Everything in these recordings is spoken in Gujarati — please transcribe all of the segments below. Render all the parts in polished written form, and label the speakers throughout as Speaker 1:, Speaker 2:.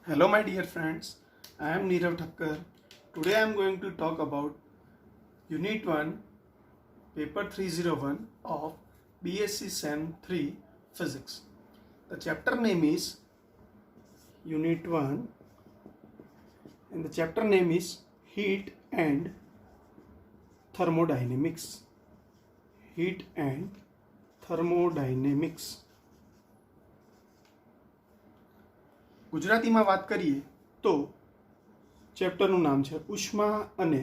Speaker 1: Hello, my dear friends. I am Nirav Thakkar. Today I am going to talk about Unit 1, Paper 301 of BSc Sem 3 Physics. The chapter name is Unit 1 and the chapter name is Heat and Thermodynamics. Heat and Thermodynamics. ગુજરાતીમાં વાત કરીએ તો ચેપ્ટરનું નામ છે ઉષ્મા અને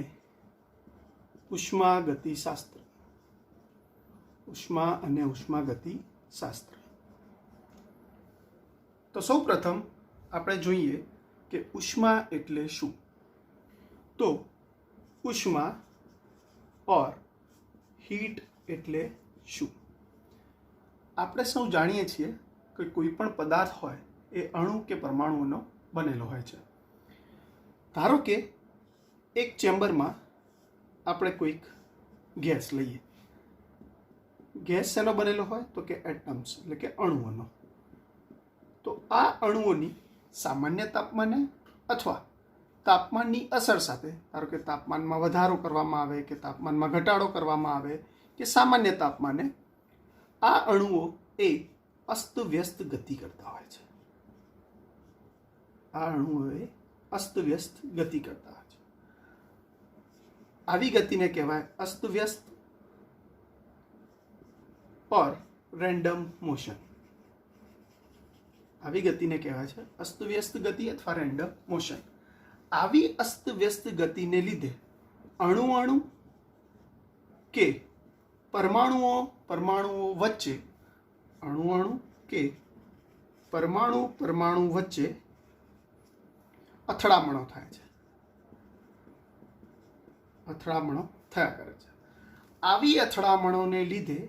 Speaker 1: ઉષ્માગતિશાસ્ત્ર. ઉષ્મા અને ઉષ્માગતિશાસ્ત્ર. તો સૌ પ્રથમ આપણે જોઈએ કે ઉષ્મા એટલે શું. તો ઉષ્મા ઓર હીટ એટલે શું. આપણે સૌ જાણીએ છીએ કે કોઈ પણ પદાર્થ હોય એ અણુ કે પરમાણુઓનો બનેલો હોય છે. ધારો કે એક ચેમ્બરમાં આપણે કોઈક ગેસ લઈએ. ગેસ શેનો બનેલો હોય તો કે એટમ્સ એટલે કે અણુઓનો. તો આ અણુઓની સામાન્ય તાપમાને અથવા તાપમાનની અસર સાથે, ધારો કે તાપમાનમાં વધારો કરવામાં આવે કે તાપમાનમાં ઘટાડો કરવામાં આવે કે સામાન્ય તાપમાને, આ અણુઓ એ અસ્તવ્યસ્ત ગતિ કરતા હોય છે. આ અણુઓએ અસ્તવ્યસ્ત ગતિ કરતા હોય છે. આવી ગતિને કહેવાય અસ્તવ્યસ્ત ઓર રેન્ડમ મોશન. આવી ગતિને કહેવાય છે અસ્તવ્યસ્ત ગતિ અથવા રેન્ડમ મોશન. આવી અસ્તવ્યસ્ત ગતિને લીધે અણુ કે પરમાણુઓ વચ્ચે કે પરમાણુ વચ્ચે અથડામણો થાય છે. અથડામણો થયા કરે છે. આવી અથડામણોને લીધે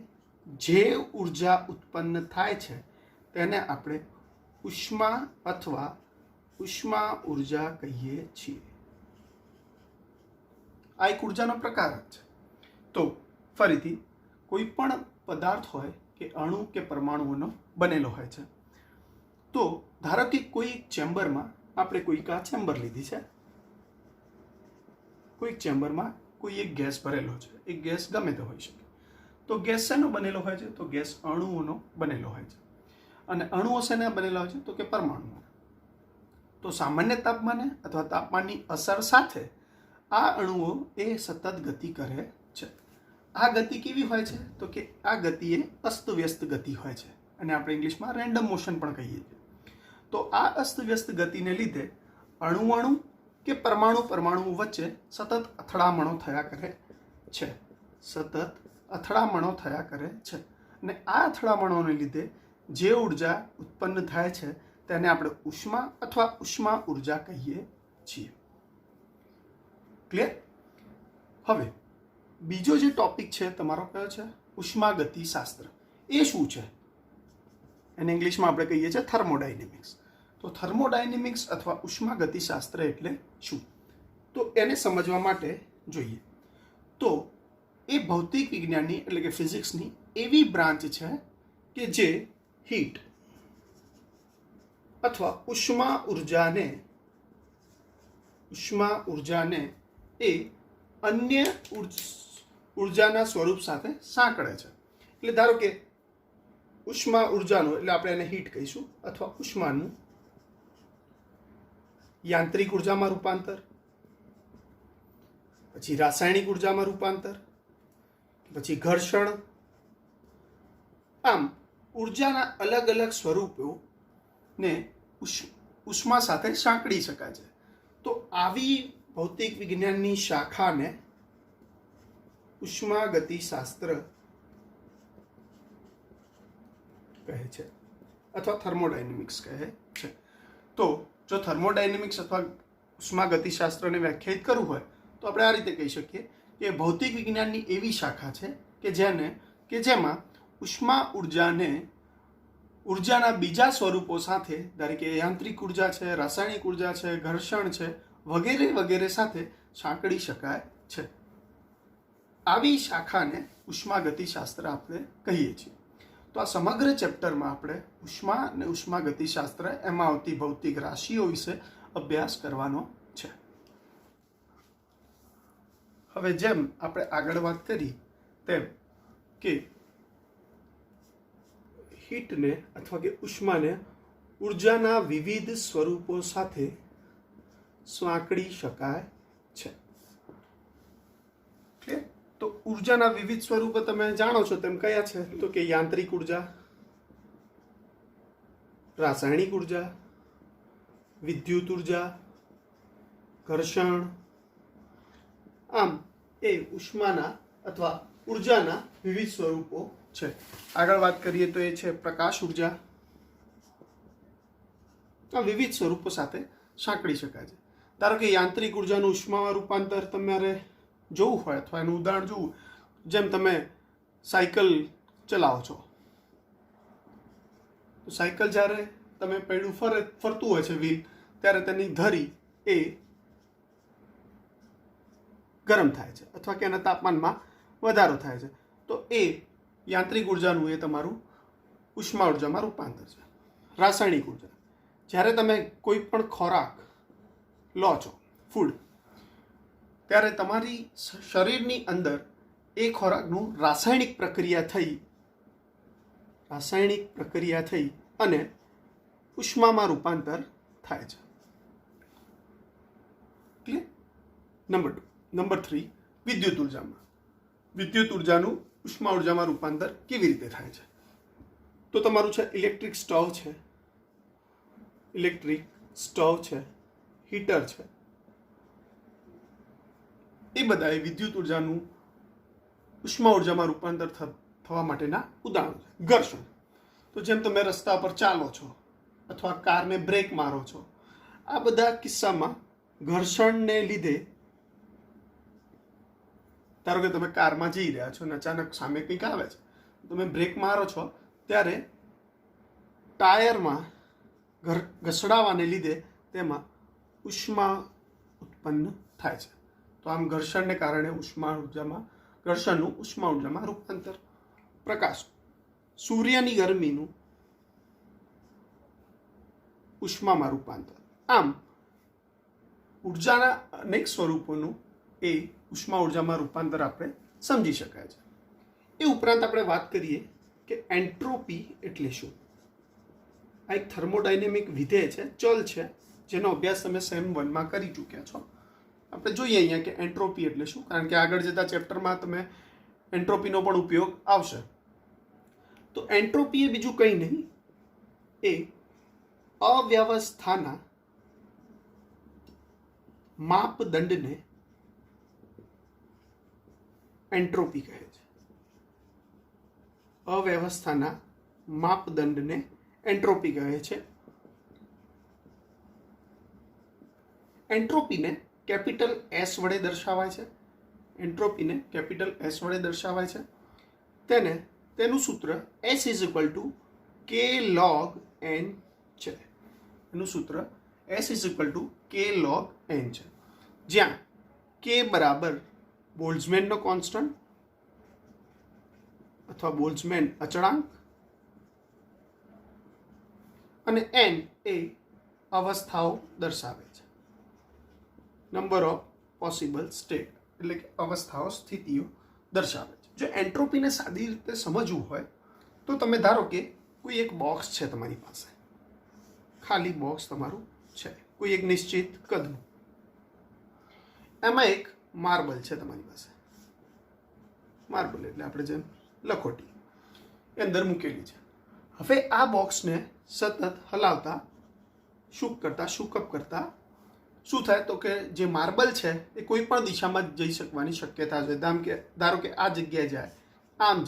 Speaker 1: જે ઉર્જા ઉત્પન્ન થાય છે તેને આપણે ઉષ્મા અથવા ઉષ્મા ઉર્જા કહીએ છીએ. આ એક ઉર્જાનો પ્રકાર જ છે. તો ફરીથી કોઈ પણ પદાર્થ હોય કે અણુ કે પરમાણુઓનો બનેલો હોય છે. તો ધારો કે કોઈ ચેમ્બરમાં આપણે કોઈક આ ચેમ્બર લીધી છે. કોઈક ચેમ્બરમાં કોઈ એક ગેસ ભરેલો છે. એક ગેસ ગમે તે હોઈ શકે. તો ગેસ શેનો બનેલો હોય છે તો ગેસ અણુઓનો બનેલો હોય છે. અને અણુઓ શેના બનેલા હોય છે તો કે પરમાણુઓ. તો સામાન્ય તાપમાને અથવા તાપમાનની અસર સાથે આ અણુઓ એ સતત ગતિ કરે છે. આ ગતિ કેવી હોય છે તો કે આ ગતિ એ અસ્તવ્યસ્ત ગતિ હોય છે અને આપણે ઇંગ્લિશમાં રેન્ડમ મોશન પણ કહીએ છીએ. તો આ અસ્તવ્યસ્ત ગતિને લીધે અણુ કે પરમાણુ વચ્ચે સતત અથડામણો થયા કરે છે. અને આ અથડામણોને લીધે જે ઉર્જા ઉત્પન્ન થાય છે તેને આપણે ઉષ્મા અથવા ઉષ્મા ઉર્જા કહીએ છીએ. ક્લિયર? હવે બીજો જે ટોપિક છે તમારો કયો છે ઉષ્માગતિશાસ્ત્ર. એ શું છે? એને ઇંગ્લિશમાં આપણે કહીએ છીએ થર્મોડાયનેમિક્સ. તો થર્મોડાયનેમિક્સ અથવા ઉષ્માગતિશાસ્ત્ર એટલે શું? તો એને સમજવા માટે જોઈએ તો એ ભૌતિક વિજ્ઞાનની એટલે કે ફિઝિક્સની એવી બ્રાન્ચ છે કે જે હીટ અથવા ઉષ્મા ઉર્જાને એ અન્ય ઉર્જાના સ્વરૂપ સાથે સાંકળે છે. એટલે ધારો કે ઉષ્મા ઉર્જાનું એટલે આપણે એને હીટ કહીશું અથવા ઉષ્માનું યાંત્રિક ઉર્જામાં રૂપાંતર, પછી રાસાયણિક ઉર્જામાં રૂપાંતર, પછી ઘર્ષણ. આમ ઉર્જાના અલગ અલગ સ્વરૂપોને ઉષ્મા સાથે સાંકળી શકાય છે. તો આવી ભૌતિક વિજ્ઞાનની શાખાને ઉષ્માગતિશાસ્ત્ર કહે છે અથવા થર્મોડાયનેમિક્સ કહે છે. તો જો થર્મોડાયનેમિક્સ અથવા ઉષ્માગતિશાસ્ત્રને વ્યાખ્યાયિત કરવું હોય તો આપણે આ રીતે કહી શકીએ કે ભૌતિક વિજ્ઞાનની એવી શાખા છે કે જેમાં ઉષ્મા ઉર્જાના બીજા સ્વરૂપો સાથે, ધારો કે યાંત્રિક ઉર્જા છે, રાસાયણિક ઉર્જા છે, ઘર્ષણ છે વગેરે સાથે સાંકળી શકાય છે. આવી શાખાને ઉષ્માગતિશાસ્ત્ર આપણે કહીએ છીએ. તો આ સમગ્ર ચેપ્ટરમાં આપણે ઉષ્મા અને ઉષ્માગતિશાસ્ત્ર એમાં આવતી ભૌતિક રાશિઓ વિશે અભ્યાસ કરવાનો છે. હવે જેમ આપણે આગળ વાત કરી તેમ કે હીટને અથવા કે ઉષ્માને ઉર્જાના વિવિધ સ્વરૂપો સાથે સાંકળી શકાય છે. તો ઉર્જાના વિવિધ સ્વરૂપો તમે જાણો છો તેમ કયા છે? તો કે યાંત્રિક ઉર્જા, રાસાયણિક ઉર્જા, વિદ્યુત ઉર્જા, ઘર્ષણ. આમ એ ઉષ્માના અથવા ઉર્જાના વિવિધ સ્વરૂપો છે. આગળ વાત કરીએ તો એ છે પ્રકાશ ઉર્જા. આ વિવિધ સ્વરૂપો સાથે સાંકળી શકાય છે. ધારો કે યાંત્રિક ઉર્જાનું ઉષ્મામાં રૂપાંતર તમારે જોવું હોય અથવા એનું ઉદાહરણ જોવું, જેમ તમે સાયકલ ચલાવો છો તો સાયકલ જ્યારે તમે પૈડું ફરતું હોય છે વ્હીલ, ત્યારે તેની ધરી એ ગરમ થાય છે અથવા કે એના તાપમાનમાં વધારો થાય છે. તો એ યાંત્રિક ઉર્જાનું એ તમારું ઉષ્મા ઉર્જામાં રૂપાંતર છે. રાસાયણિક ઉર્જા, જ્યારે તમે કોઈ પણ ખોરાક લો છો, ફૂડ, ત્યારે તમારી શરીરની અંદર એ ખોરાકનું રાસાયણિક પ્રક્રિયા થઈ અને ઉષ્મામાં રૂપાંતર થાય છે. ક્લિયર? નંબર 3, વિદ્યુત ઉર્જામાં. વિદ્યુત ઉર્જાનું ઉષ્મા ઉર્જામાં રૂપાંતર કેવી રીતે થાય છે? તો તમારું છે ઇલેક્ટ્રિક સ્ટવ છે, હીટર છે, એ બધા વિદ્યુત ઉર્જાનું ઉષ્મા ઉર્જામાં રૂપાંતર થવા માટેના ઉદાહરણો છે. ઘર્ષણ, તો જેમ તમે રસ્તા પર ચાલો છો અથવા કારને બ્રેક મારો છો, આ બધા કિસ્સામાં ઘર્ષણને લીધે, ધારો કે તમે કારમાં જઈ રહ્યા છો અને અચાનક સામે કંઈક આવે છે, તમે બ્રેક મારો છો ત્યારે ટાયરમાં ઘસડાવાને લીધે તેમાં ઉષ્મા ઉત્પન્ન થાય છે. તો આમ ઘર્ષણને કારણે ઘર્ષણનું ઉષ્મા ઉર્જામાં રૂપાંતર. પ્રકાશ, સૂર્યની ગરમીનું ઉષ્મામાં રૂપાંતર. આમ ઉર્જાના અનેક સ્વરૂપોનું એ ઉષ્મા ઉર્જામાં રૂપાંતર આપણે સમજી શકાય છે. એ ઉપરાંત આપણે વાત કરીએ કે એન્ટ્રોપી એટલે શું. આ એક થર્મોડાયનેમિક વિધેય છે, ચલ છે, જેનો અભ્યાસ તમે સેમ 1માં કરી ચૂક્યા છો. આપણે જોઈએ અહીંયા કે એન્ટ્રોપી એટલે શું, કારણ કે આગળ જતા ચેપ્ટરમાં તમે એન્ટ્રોપીનો પણ ઉપયોગ આવશે. તો એન્ટ્રોપી એ બીજું કંઈ નહીં, એ અવ્યવસ્થાના માપદંડને એન્ટ્રોપી કહે છે. અવ્યવસ્થાના માપદંડને એન્ટ્રોપી કહે છે. એન્ટ્રોપીને કેપિટલ S વડે દર્શાવાય છે. તેનું સૂત્ર S = K log n છે. એનું સૂત્ર S = K log n છે, જ્યાં K બરાબર બોલ્ટ્ઝમેનનો કોન્સ્ટન્ટ અથવા બોલ્ટ્ઝમેન અચળાંક અને n એ અવસ્થાઓ દર્શાવે છે. નંબર ઓફ પોસિબલ સ્ટેટ એટલે કે અવસ્થાઓ, સ્થિતિઓ દર્શાવે છે. જો એન્ટ્રોપીને સાદી રીતે સમજવું હોય તો તમે ધારો કે કોઈ એક બોક્સ છે તમારી પાસે, ખાલી બોક્સ તમારું છે, કોઈ એક નિશ્ચિત કદનું. એમાં એક માર્બલ છે તમારી પાસે. માર્બલ એટલે આપણે જેમ લખોટી એ અંદર મૂકેલી છે. હવે આ બોક્સને સતત હલાવતા, શુકઅપ કરતા શું થાય? તો કે જે માર્બલ છે એ કોઈ પણ દિશામાં જઈ શકવાની શક્યતા છે. ધારો કે આ જગ્યાએ જાય, આમ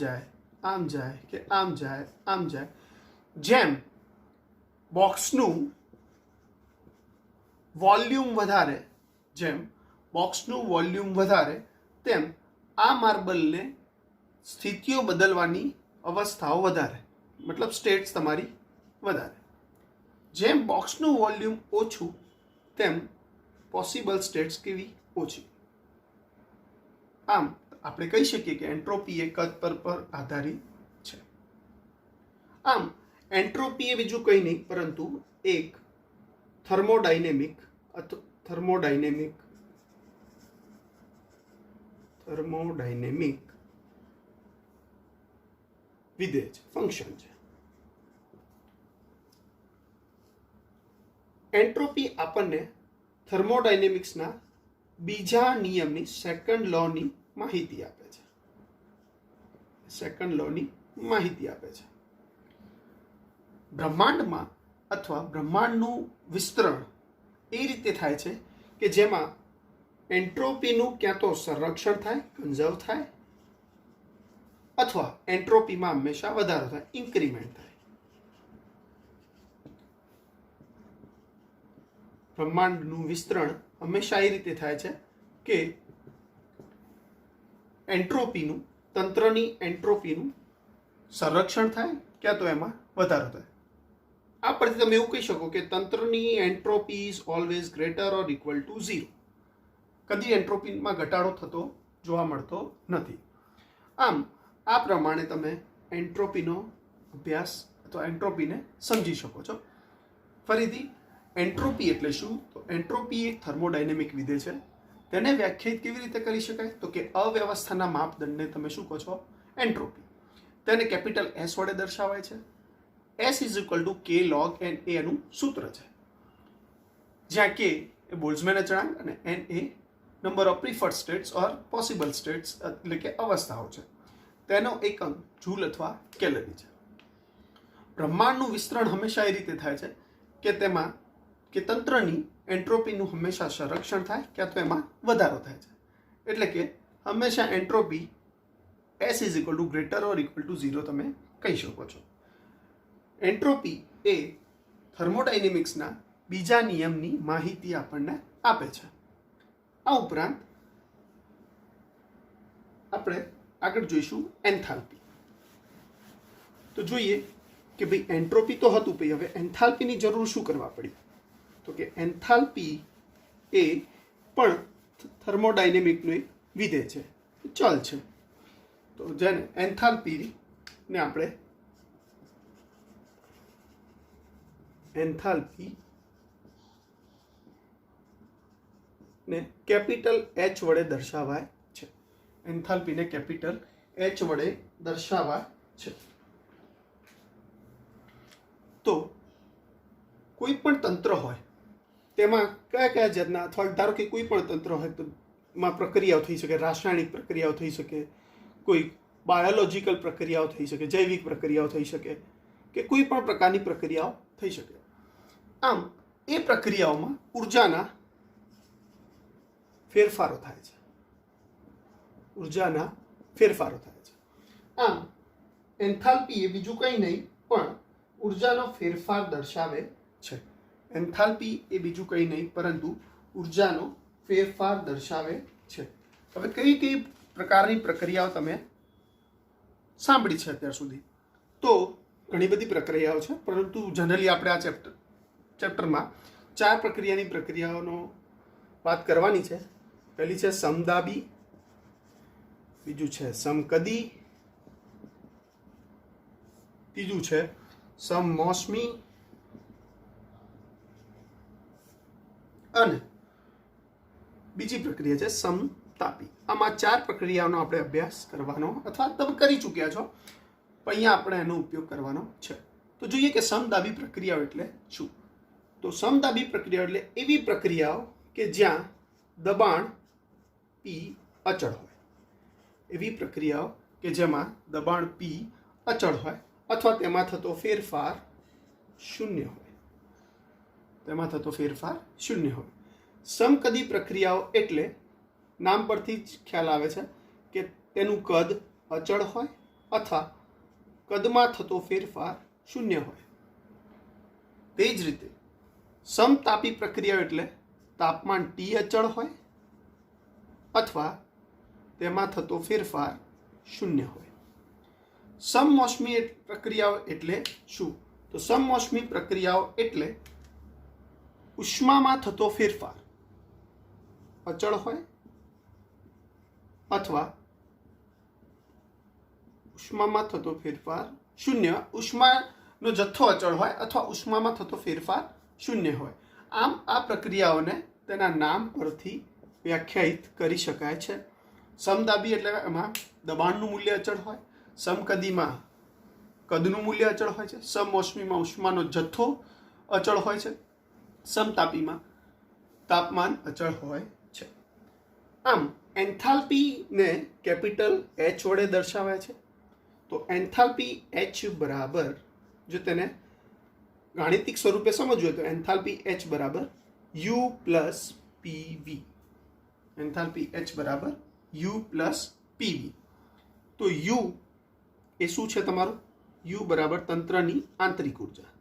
Speaker 1: જાય કે આમ જાય. જેમ બોક્સનું વોલ્યુમ વધારે, તેમ આ માર્બલને સ્થિતિઓ બદલવાની અવસ્થાઓ વધારે, મતલબ સ્ટેટ્સ તમારી વધારે. જેમ બોક્સનું વોલ્યુમ ઓછું તેમ પોસિબલ સ્ટેટ્સ કેવી? ઓછી. આમ આપણે કહી શકીએ કે એન્ટ્રોપી એ કદ પર આધારિત છે. આમ એન્ટ્રોપી એ બીજું કંઈ નહીં પરંતુ એક થર્મોડાયનેમિક વિધેય છે, ફંક્શન છે. એન્ટ્રોપી આપણને થર્મોડાયનેમિક્સના બીજા નિયમની સેકન્ડ લોની માહિતી આપે છે. બ્રહ્માંડમાં અથવા બ્રહ્માંડનું વિસ્તરણ એ રીતે થાય છે કે જેમાં એન્ટ્રોપીનું ક્યાં તો સંરક્ષણ થાય, કન્ઝર્વ થાય, અથવા એન્ટ્રોપીમાં હંમેશા વધારો થાય, ઇન્ક્રીમેન્ટ થાય. બ્રહ્માંડનું વિસ્તરણ હંમેશા એ રીતે થાય છે કે તંત્રની એન્ટ્રોપીનું સંરક્ષણ થાય ક્યાં તો એમાં વધારો થાય. આ પરથી તમે એવું કહી શકો કે તંત્રની entropy is always greater or equal to 0. કદી એન્ટ્રોપીમાં ઘટાડો થતો જોવા મળતો નથી. આમ આ પ્રમાણે તમે એન્ટ્રોપીનો અભ્યાસ અથવા એન્ટ્રોપીને સમજી શકો છો. ફરીથી એન્ટ્રોપી એટલે શું? તો એન્ટ્રોપી એક થર્મોડાયનેમિક વિધેય છે. તેને વ્યાખ્યાયિત કેવી રીતે કરી શકાય? તો કે અવ્યવસ્થાના માપદંડને તમે શું કહો છો? એન્ટ્રોપી. તેને કેપિટલ એસ વડે દર્શાવાય છે. S is equal to k log n એ એનું સૂત્ર છે, જ્યાં કે એ બોલ્ટ્ઝમેન અચળાંક અને એન એ number of preferred states or possible states એટલે કે અવસ્થાઓ છે. તેનો એકમ જૂલ અથવા કેલરી છે. બ્રહ્માંડનું વિસ્તરણ હંમેશા એ રીતે થાય છે કે તેમાં તંત્રની એન્ટ્રોપીનું હંમેશા સંરક્ષણ થાય ક્યાં તો એમાં વધારો થાય છે. એટલે કે હંમેશા entropy S is equal two greater or equal to 0 તમે કહી શકો છો. એન્ટ્રોપી એ થર્મોડાયનેમિક્સના બીજા નિયમની માહિતી આપણને આપે છે. આ ઉપરાંત આપણે આગળ જોઈશું એન્થાલ્પી. તો જોઈએ કે ભાઈ એન્ટ્રોપી તો હતું, ભાઈ હવે એન્થાલ્પીની જરૂર શું કરવા પડી? તો કે એન્થાલ્પી એ પણ થર્મોડાયનેમિકનું એક વિધેય છે, ચલ છે. તો જેને એન્થાલ્પી ને કેપિટલ એચ વડે દર્શાવાય છે. એન્થાલ્પીને કેપિટલ એચ વડે દર્શાવાય છે. તો કોઈ પણ તંત્ર હોય તેમાં કયા જાતના, અથવા ધારો કે કોઈ પણ તંત્ર હોય તો માં પ્રક્રિયાઓ થઈ શકે, રાસાયણિક પ્રક્રિયાઓ થઈ શકે, કોઈ બાયોલોજિકલ પ્રક્રિયાઓ થઈ શકે, જૈવિક પ્રક્રિયાઓ થઈ શકે, કે કોઈ પણ પ્રકારની પ્રક્રિયાઓ થઈ શકે. આમ એ પ્રક્રિયાઓમાં ઉર્જાના ફેરફારો થાય છે. આમ એન્થાલ્પી એ બીજું કંઈ નહીં પણ ઉર્જાનો ફેરફાર દર્શાવે છે. હવે કઈ પ્રકારની પ્રક્રિયાઓ તમે સાંભળી છે અત્યાર સુધી? તો ઘણી બધી પ્રક્રિયાઓ છે, પરંતુ જનરલી આપણે આ ચેપ્ટરમાં 4 પ્રક્રિયાઓનો વાત કરવાની છે. પહેલી છે સમદાબી, બીજું છે સમકદી, ત્રીજું છે સમમોસમી અને બીજી પ્રક્રિયા છે સમતાપી. આમાં 4 પ્રક્રિયાઓનો આપણે અભ્યાસ કરવાનો, અથવા તમે કરી ચૂક્યા છો, પણ અહીંયા આપણે એનો ઉપયોગ કરવાનો છે. તો જોઈએ કે સમદાબી પ્રક્રિયાઓ એટલે શું? તો સમદાબી પ્રક્રિયાઓ એટલે એવી પ્રક્રિયાઓ કે જ્યાં દબાણ P અચળ હોય. અથવા તેમાં થતો ફેરફાર શૂન્ય હોય. સમકદી પ્રક્રિયાઓ એટલે નામ પરથી જ ખ્યાલ આવે છે કે તેનું કદ અચળ હોય અથવા કદમાં થતો ફેરફાર શૂન્ય હોય. તે જ રીતે સમતાપી પ્રક્રિયાઓ એટલે તાપમાન T અચળ હોય અથવા તેમાં થતો ફેરફાર શૂન્ય હોય. સમમોસમી પ્રક્રિયાઓ એટલે શું? તો સમમોસમી પ્રક્રિયાઓ એટલે ઉષ્મામાં થતો ફેરફાર અચળ હોય અથવા ઉષ્મામાં થતો ફેરફાર શૂન્ય ઉષ્માનો જથ્થો અચળ હોય અથવા ઉષ્મામાં થતો ફેરફાર શૂન્ય હોય. આમ આ પ્રક્રિયાઓને તેના નામ પરથી વ્યાખ્યાયિત કરી શકાય છે. સમદાબી એટલે એમાં દબાણનું મૂલ્ય અચળ હોય, સમકદીમાં કદનું મૂલ્ય અચળ હોય છે, સમમોસમીમાં ઉષ્માનો જથ્થો અચળ હોય છે, સમતાપીમાં તાપમાન અચળ હોય છે. આમ એન્થાલ્પીને કેપિટલ H વડે દર્શાવાય છે. તો એન્થાલ્પી H બરાબર, જો તેને ગાણિતિક સ્વરૂપે સમજવું હોય તો એન્થાલ્પી H બરાબર U plus PV. Enthalpy H બરાબર U પ્લસ PV. તો U એ શું છે તમારું? U બરાબર તંત્રની આંતરિક ઉર્જા,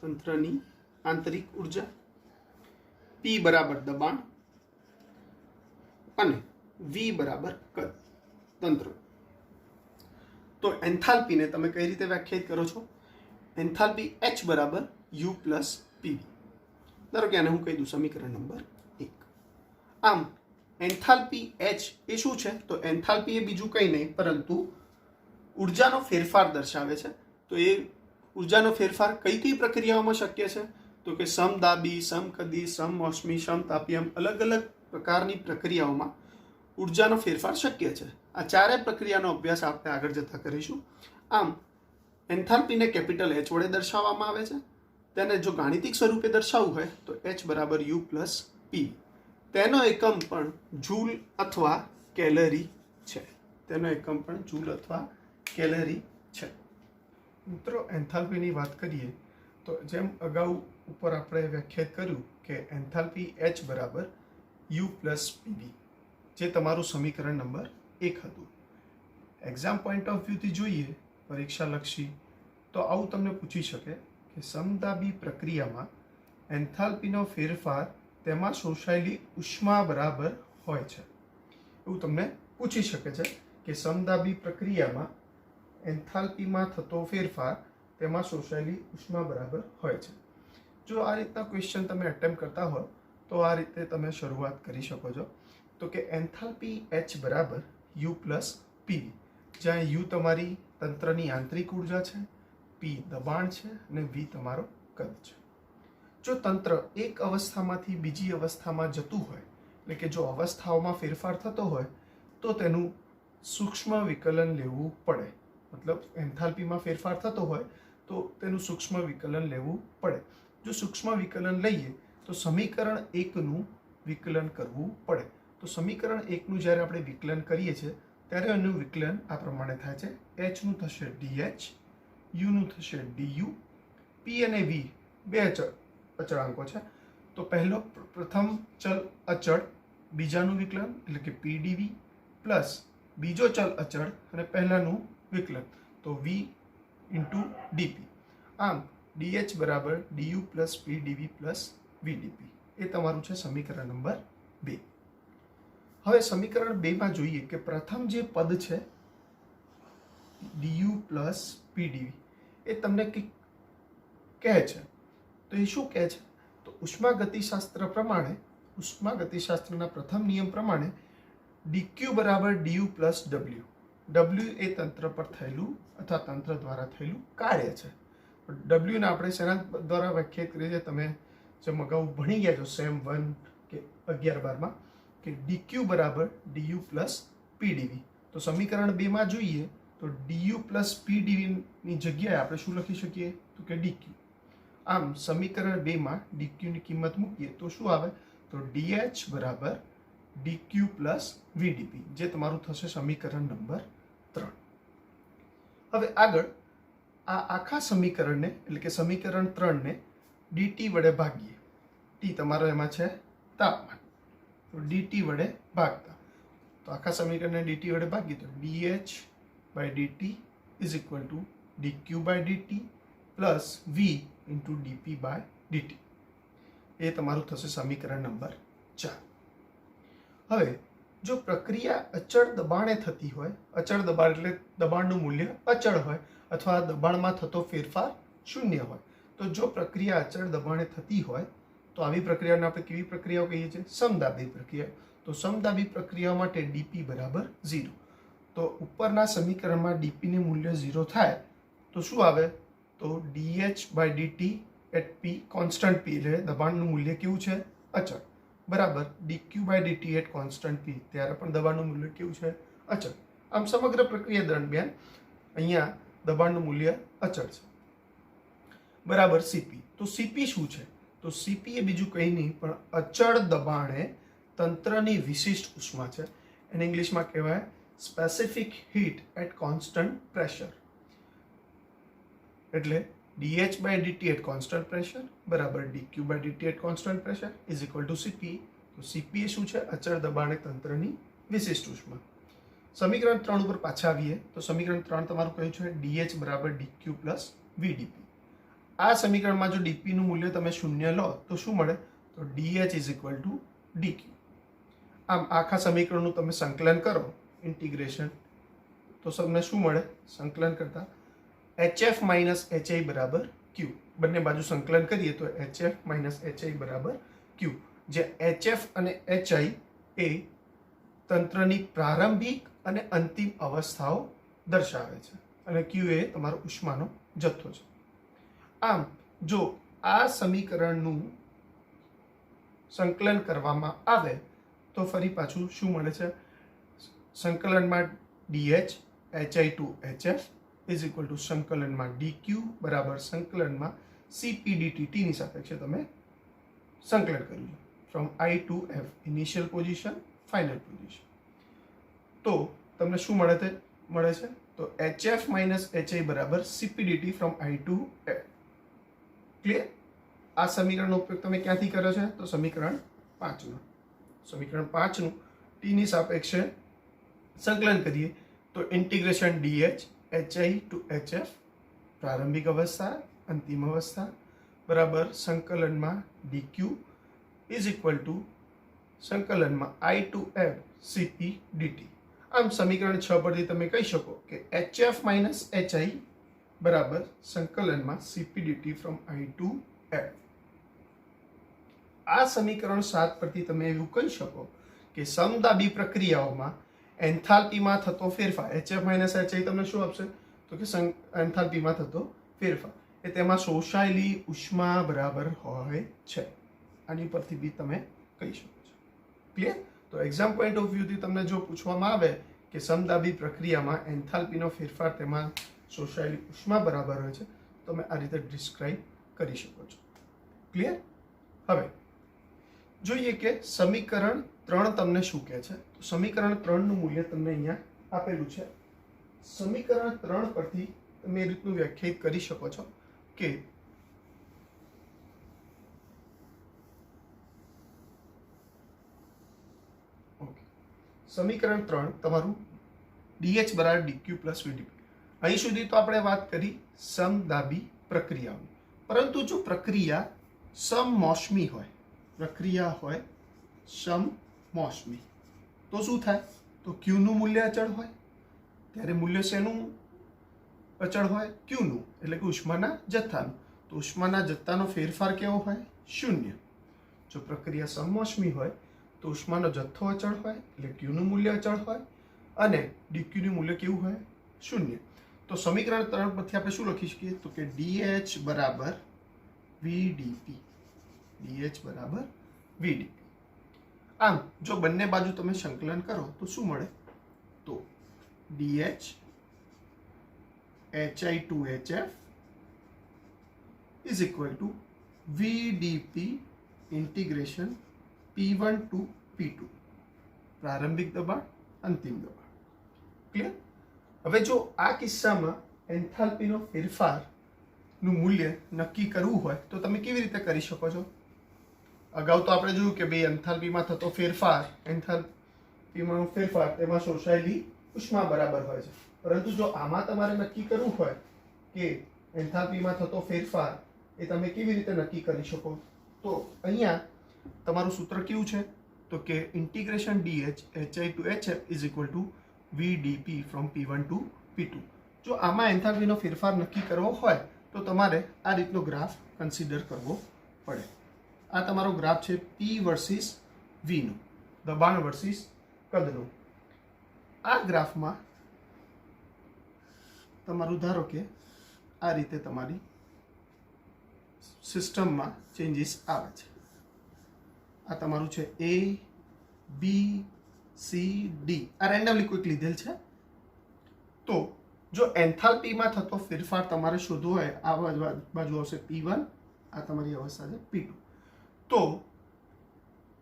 Speaker 1: તંત્રની આંતરિક ઉર્જા. P બરાબર દબાણ અને V બરાબર કદ, તંત્ર. તો એન્થાલ્પીને તમે કઈ રીતે વ્યાખ્યાયિત કરો છો? એન્થાલ્પી H બરાબર U પ્લસ PV. ધારો કે આને હું કહી દઉં સમીકરણ નંબર 1. આમ એન્થાલ્પી H એ શું છે? તો એન્થાલ્પી એ બીજું કંઈ નહીં પરંતુ ઉર્જાનો ફેરફાર દર્શાવે છે. તો એ ઉર્જાનો ફેરફાર કઈ કઈ પ્રક્રિયાઓમાં શક્ય છે? તો કે સમદાબી, સમકદી, સમમોસમી, સમતાપી, એમ અલગ અલગ પ્રકારની પ્રક્રિયાઓમાં ઉર્જાનો ફેરફાર શક્ય છે. આ ચારે પ્રક્રિયાનો અભ્યાસ આપણે આગળ જતા કરીશું. આમ એન્થાલ્પીને કેપિટલ H વડે દર્શાવવામાં આવે છે. તેને જો ગાણિતિક સ્વરૂપે દર્શાવવું હોય તો H બરાબર U પ્લસ P. તેનો એકમ પણ જૂલ અથવા કેલરી છે. તેનો એકમ પણ જૂલ અથવા કેલરી છે. મિત્રો, એન્થાલ્પીની વાત કરીએ તો જેમ અગાઉ ઉપર આપણે વ્યાખ્યાયિત કર્યું કે એન્થાલ્પી H બરાબર U પ્લસ PV, જે તમારું સમીકરણ નંબર 1 હતું. એક્ઝામ પોઈન્ટ ઓફ વ્યૂથી જોઈએ, પરીક્ષાલક્ષી, તો આવું તમને પૂછી શકે કે સમદાબી પ્રક્રિયામાં એન્થાલ્પીનો ફેરફાર તેમાં શોષાયેલી ઉષ્મા બરાબર હોય છે. એવું તમને પૂછી શકે છે કે સમદાબી પ્રક્રિયામાં એન્થાલ્પીમાં થતો ફેરફાર તેમાં શોષાયેલી ઉષ્મા બરાબર હોય છે. જો આ રીતના ક્વેશ્ચન તમે એટેમ્પ કરતા હો તો આ રીતે તમે શરૂઆત કરી શકો છો. તો કે એન્થાલ્પી H બરાબર U પ્લસ PV, જ્યાં U તમારી તંત્રની આંતરિક ઉર્જા છે, P દબાણ છે અને V તમારો કદ છે. જો તંત્ર એક અવસ્થામાંથી બીજી અવસ્થામાં જતું હોય, એટલે કે જો અવસ્થાઓમાં ફેરફાર થતો હોય તો તેનું સૂક્ષ્મ વિકલન લેવું પડે. મતલબ એન્થાલ્પીમાં ફેરફાર થતો હોય તો તેનું સૂક્ષ્મ વિકલન લેવું પડે. જો સૂક્ષ્મ વિકલન લઈએ તો સમીકરણ 1નું વિકલન કરવું પડે. તો સમીકરણ 1નું જ્યારે આપણે વિકલન કરીએ છીએ ત્યારે એનું વિકલન આ પ્રમાણે થાય છે. H નું થશે DH, U નું થશે DU, P અને V બે અચળાંકો છે. તો પહેલો પ્રથમ ચલ અચળ, બીજાનું વિકલન એટલે કે PdV પ્લસ બીજો ચલ અચળ અને પહેલાનું વિકલન તો V ઇન્ટુ dP. આમ DH બરાબર DU plus PdV plus VdP. એ તમારું છે સમીકરણ નંબર 2. હવે સમીકરણ 2માં જોઈએ કે પ્રથમ જે પદ છે DU પ્લસ PdV એ તમને કંઈક કહે છે. તો એ શું કહે છે? તો ઉષ્માગતિશાસ્ત્ર પ્રમાણે, ઉષ્માગતિશાસ્ત્રના પ્રથમ નિયમ પ્રમાણે dq બરાબર du પ્લસ w. W એ તંત્ર પર થયેલું અથવા તંત્ર દ્વારા થયેલું કાર્ય છે. W ને આપણે શેના દ્વારા વ્યાખ્યાયિત કરીએ છીએ? તમે જેમ અગાઉ ભણી ગયા છો સેમ 1 કે 11-12માં કે dq બરાબર du પ્લસ pdv. તો સમીકરણ 2માં જોઈએ તો du પ્લસ pdv ની જગ્યાએ આપણે શું લખી શકીએ? તો કે dq. આમ સમીકરણ 2માં dq ની કિંમત મૂકીએ તો શું આવે? તો dh બરાબર dq પ્લસ vdp, જે તમારું થશે સમીકરણ નંબર 3. હવે આગળ આ આખા સમીકરણને એટલે કે સમીકરણ 3ને dt વડે ભાગીએ. t તમારો એમાં છે તાપમાન, તો dt વડે ભાગતા તો આખા સમીકરણને dt વડે ભાગીએ તો dh by dt is equal to dq by dt plus v into dp by dt. એ તમારું થશે સમીકરણ નંબર 4. હવે જો પ્રક્રિયા અચળ દબાણે થતી હોય, અચળ દબાણ એટલે દબાણનું મૂલ્ય અચળ હોય અથવા દબાણમાં થતો ફેરફાર શૂન્ય હોય, તો જો પ્રક્રિયા અચળ દબાણે થતી હોય તો આવી પ્રક્રિયાને આપણે કેવી પ્રક્રિયાઓ કહીએ છીએ? સમદાબી પ્રક્રિયા. તો સમદાબી પ્રક્રિયા માટે dp બરાબર 0. તો ઉપરના સમીકરણમાં dp નું મૂલ્ય 0 થાય તો શું આવે? તો dH/dt at P constant P એટલે દબાણનું મૂલ્ય કેવું છે? અચળ, બરાબર. dQ/dt એટ કોન્સ્ટન્ટ P ત્યારે પણ દબાણનું મૂલ્ય કેવું છે? અચળ. આમ સમગ્ર પ્રક્રિયા દરમિયાન અહીંયા દબાણનું મૂલ્ય અચળ છે, બરાબર. CP, તો CP શું છે? તો CP એ બીજું કંઈ નહીં પણ અચળ દબાણે તંત્રની વિશિષ્ટ ઉષ્મા છે. એને ઇંગ્લિશમાં કહેવાય specific heat at constant pressure. એટલે dH/dt એટ કોન્સ્ટન્ટ પ્રેશર બરાબર dQ/dt at constant pressure is equal to CP. તો CP એ શું છે? અચળ દબાણે તંત્રની વિશિષ્ટ ઉષ્મા. સમીકરણ 3 ઉપર પાછા આવીએ તો સમીકરણ 3 તમારું કહ્યું છે dH બરાબર dQ પ્લસ VdP. આ સમીકરણમાં જો dP નું મૂલ્ય તમે શૂન્ય લો તો શું મળે? તો dH is equal to dQ. આમ આખા સમીકરણનું તમે સંકલન કરો, ઇન્ટિગ્રેશન, તો તમને શું મળે? સંકલન કરતા HF માઇનસ HI બરાબર Q. બંને બાજુ સંકલન કરીએ તો HF માઇનસ HI બરાબર Q, જે HF અને HI એ તંત્રની પ્રારંભિક અને અંતિમ અવસ્થાઓ દર્શાવે છે અને Q એ તમારો ઉષ્માનો જથ્થો છે. આમ જો આ સમીકરણનું સંકલન કરવામાં આવે તો ફરી પાછું શું મળે છે? સંકલનમાં DH HI to HF is equal to સંકલનમાં DQ બરાબર સંકલનમાં CP dt t ની સાપેક્ષે તમે સંકલન કર્યું છે from I to F, initial position, final position. તો તમને શું મળે છે? તો HF માઇનસ HI બરાબર CP dt from I to F. Clear? આ સમીકરણનો ઉપયોગ તમે ક્યાંથી કર્યો છે? તો સમીકરણ 5 નું. સમીકરણ 5 નું t ની સાપેક્ષે સંકલન કરીએ તો integration DH HI to HF પ્રારંભિક અવસ્થા, અંતિમ અવસ્થા બરાબર સંકલનમાં DQ ઇઝ ઇક્વલ ટુ સંકલનમાં I to F CP dt. આમ સમીકરણ 6 પરથી તમે કહી શકો કે HF માઇનસ HI બરાબર સંકલનમાં CP dt from I to F. આ સમીકરણ 7 પરથી તમે એવું કહી શકો કે સમદાબી પ્રક્રિયાઓમાં એન્થાલ્પીમાં થતો ફેરફાર HF માઇનસ HI તમને શું આપશે? તો કે એન્થાલ્પીમાં થતો ફેરફાર એ તેમાં શોષાયેલી ઉષ્મા બરાબર હોય છે. આની પરથી બી તમે કહી શકો છો. ક્લિયર? તો એક્ઝામ પોઈન્ટ ઓફ વ્યૂથી તમને જો પૂછવામાં આવે કે સમદાબી પ્રક્રિયામાં એન્થાલ્પીનો ફેરફાર તેમાં શોષાયેલી ઉષ્મા બરાબર હોય છે, તો તમે આ રીતે ડિસ્ક્રાઇબ કરી શકો છો. ક્લિયર? હવે જોઈએ કે સમીકરણ 3 તમને શું કહે છે. તો સમીકરણ 3 નું મૂલ્ય તમને અહીંયા આપેલું છે. સમીકરણ 3 પરથી તમે એ રીતનું વ્યાખ્યાયિત કરી શકો છો કે સમીકરણ 3 તમારું DH બરાબર DQ પ્લસ VdP. અહીં સુધી તો આપણે વાત કરી સમદાબી પ્રક્રિયાઓની, પરંતુ જો પ્રક્રિયા સમમોસમી હોય, પ્રક્રિયા હોય સમમોસમી, તો શું થાય? તો Q નું મૂલ્ય અચળ હોય. ત્યારે મૂલ્ય શેનું અચળ હોય? Q નું, એટલે કે ઉષ્માના જથ્થાનું. તો ઉષ્માના જથ્થાનો ફેરફાર કેવો હોય? શૂન્ય. જો પ્રક્રિયા સમમોસમી હોય તો ઉષ્માનો જથ્થો અચળ હોય એટલે Q નું મૂલ્ય અચળ હોય અને dQ નું મૂલ્ય કેવું હોય? શૂન્ય. તો સમીકરણ 3 પરથી આપણે શું લખી શકીએ? તો કે DH બરાબર VdP. DH બરાબર VdP. આમ જો બંને બાજુ તમે સંકલન કરો તો શું મળે? તો DH HI to HF is equal to VdP integration P1 to P2. પ્રારંભિક દબાણ, અંતિમ દબાણ. ક્લિયર? હવે જો આ કિસ્સામાં એન્થાલ્પીનો ફેરફારનું મૂલ્ય નક્કી કરવું હોય તો તમે કેવી રીતે કરી શકો છો? અગાઉ તો આપણે જોયું કે ભાઈ એન્થાલ્પીમાં થતો ફેરફાર, એન્થાલ્પીમાં ફેરફાર તેમાં શોષાયેલી ઉષ્મા બરાબર હોય છે. પરંતુ જો આમાં તમારે નક્કી કરવું હોય કે એન્થાલ્પીમાં થતો ફેરફાર એ તમે કેવી રીતે નક્કી કરી શકો? તો અહીંયા તમારું સૂત્ર કેવું છે? તો કે integration DH HI to HF is equal to VdP from P1 to P2. જો આમાં એન્થાલ્પીનો ફેરફાર નક્કી કરવો હોય તો તમારે આ રીતનો ગ્રાફ કન્સિડર કરવો પડે. આ તમારો ગ્રાફ છે P વર્સિસ V નું, દબાણ વર્સિસ કદનું. આ ગ્રાફમાં તમારું ધારો કે આ રીતે તમારી સિસ્ટમમાં ચેન્જીસ આવે છે. આ તમારું છે A B C D, આ રેન્ડમલી કોઈક લીધેલ છે. તો જો એન્થાલ્પીમાં થતો ફેરફાર તમારે શોધવો હોય, આ બાજુ આવશે P1, આ તમારી અવસ્થા છે P2. તો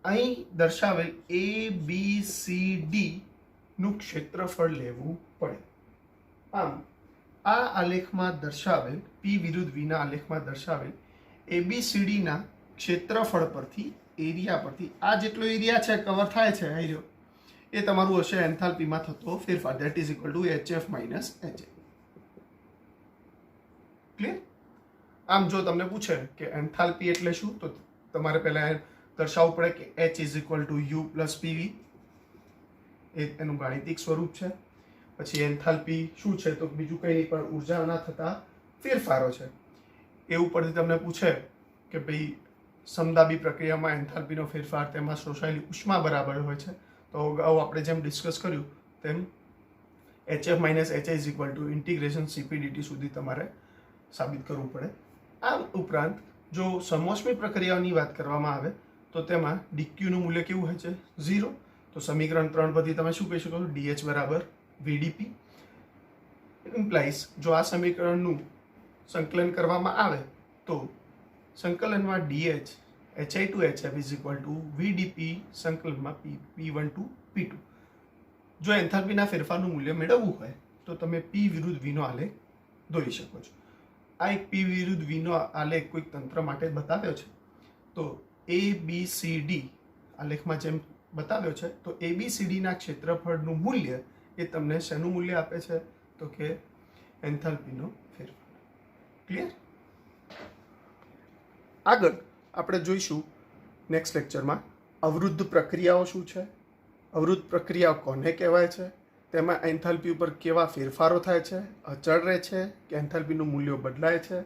Speaker 1: અહીં દર્શાવેલ ABCD નું ક્ષેત્રફળ લેવું પડે. આમ આ આલેખમાં દર્શાવેલ P વિરુદ્ધ V ના આલેખમાં દર્શાવેલ ABCD ના ક્ષેત્રફળ પરથી, એરિયા પરથી, આ જેટલો એરિયા છે કવર થાય છે એરિયો, એ તમારું હશે એન્થાલ્પીમાં થતો ફેરફાર, that is equal two HF minus HA. Clear? આમ જો તમને પૂછે કે એન્થાલ્પી એટલે શું, તો તમારે પહેલા દર્શાવવું પડે કે H is equal two U plus PV, એ એનું ગાણિતિક સ્વરૂપ છે. પછી એન્થાલ્પી શું છે, તો બીજું કંઈ નહીં પણ ઉર્જાના થતા ફેરફારો છે. એ ઉપરથી તમને પૂછે કે ભાઈ સમદાબી પ્રક્રિયામાં એન્થાલ્પીનો ફેરફાર, તેમાં શોષાયેલી ઉષ્મા બરાબર હોય છે. તો અગાઉ આપણે જેમ ડિસ્કસ કર્યું તેમ HF minus HI is equal two integration CPdt સુધી તમારે સાબિત કરવું પડે. આ ઉપરાંત જો સમોષ્મી પ્રક્રિયાઓની વાત કરવામાં આવે તો તેમાં dqનું મૂલ્ય કેવું હોય છે? 0. તો સમીકરણ 3 પરથી તમે શું કહી શકો છો? DH બરાબર VdP. ઇમ્પ્લાઇઝ જો આ સમીકરણનું સંકલન કરવામાં આવે તો સંકલનમાં DH HI to HF is equal to VdP સંકલનમાં P1 ટુ P2. જો એન્થાલ્પીના ફેરફારનું મૂલ્ય મેળવવું હોય તો તમે P વિરુદ્ધ V નો આલેખ દોરી શકો છો. આ એક P વિરુદ્ધ V નો આલેખ કોઈક તંત્ર માટે બતાવ્યો છે. તો ABCD આલેખમાં જેમ બતાવ્યો છે, તો ABCD ના ક્ષેત્રફળનું મૂલ્ય એ તમને શેનું મૂલ્ય આપે છે? તો કે એન્થાલ્પીનો ફેરફાર. ક્લિયર? આગળ આપણે જોઈશું નેક્સ્ટ લેક્ચરમાં અવરુદ્ધ પ્રક્રિયાઓ શું છે, અવરુદ્ધ પ્રક્રિયાઓ કોને કહેવાય છે, તેમાં એન્થાલ્પી ઉપર કેવા ફેરફારો થાય છે, અચળ રહે છે કે એન્થાલ્પીનું મૂલ્ય બદલાય છે.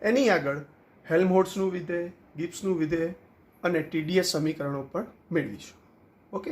Speaker 1: એની આગળ હેલ્મહોલ્ટ્ઝનું વિધેય, ગિબ્સનું વિધેય અને TdS સમીકરણો પણ મેળવીશું. ઓકે.